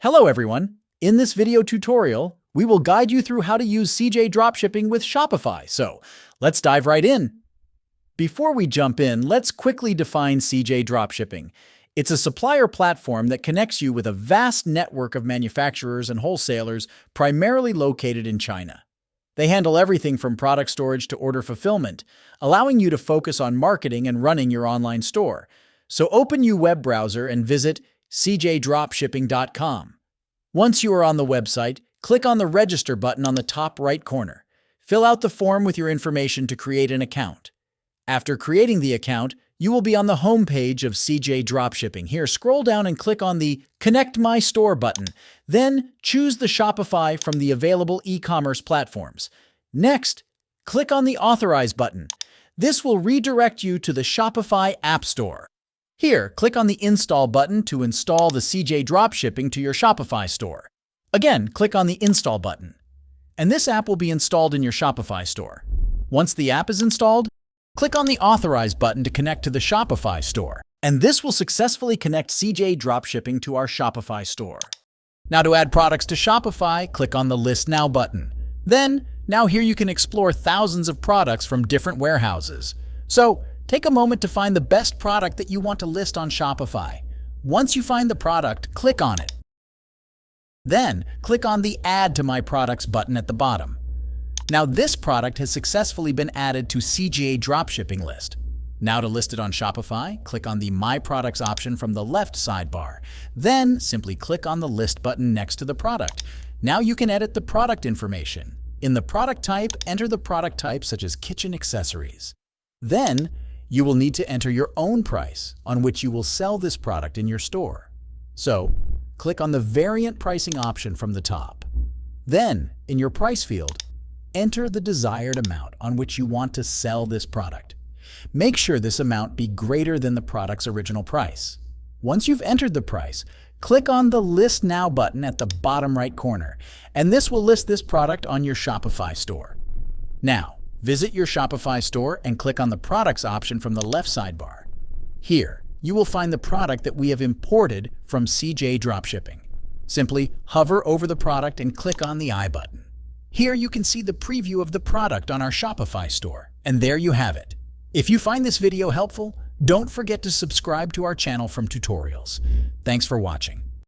Hello everyone! In this video tutorial, we will guide you through how to use CJ Dropshipping with Shopify, so let's dive right in. Before we jump in, let's quickly define CJ Dropshipping. It's a supplier platform that connects you with a vast network of manufacturers and wholesalers primarily located in China. They handle everything from product storage to order fulfillment, allowing you to focus on marketing and running your online store. So open your web browser and visit cjdropshipping.com. Once you are on the website, click on the Register button on the top right corner. Fill out the form with your information to create an account. After creating the account, you will be on the home page of CJ Dropshipping. Here, scroll down and click on the Connect My Store button. Then, choose the Shopify from the available e-commerce platforms. Next, click on the Authorize button. This will redirect you to the Shopify App Store. Here, click on the Install button to install the CJ Dropshipping to your Shopify store. Again, click on the Install button, and this app will be installed in your Shopify store. Once the app is installed, click on the Authorize button to connect to the Shopify store, and this will successfully connect CJ Dropshipping to our Shopify store. Now to add products to Shopify, click on the List Now button. Now here you can explore thousands of products from different warehouses. So, take a moment to find the best product that you want to list on Shopify. Once you find the product, click on it. Then, click on the Add to My Products button at the bottom. Now this product has successfully been added to CJ Dropshipping list. Now to list it on Shopify, click on the My Products option from the left sidebar. Then, simply click on the List button next to the product. Now you can edit the product information. In the product type, enter the product type such as kitchen accessories. Then, you will need to enter your own price on which you will sell this product in your store. So, click on the Variant Pricing option from the top. Then, in your price field, enter the desired amount on which you want to sell this product. Make sure this amount be greater than the product's original price. Once you've entered the price, click on the List Now button at the bottom right corner, and this will list this product on your Shopify store. Now, visit your Shopify store and click on the Products option from the left sidebar. Here, you will find the product that we have imported from CJ Dropshipping. Simply hover over the product and click on the I button. Here you can see the preview of the product on our Shopify store, and there you have it. If you find this video helpful, don't forget to subscribe to our channel for tutorials. Thanks for watching.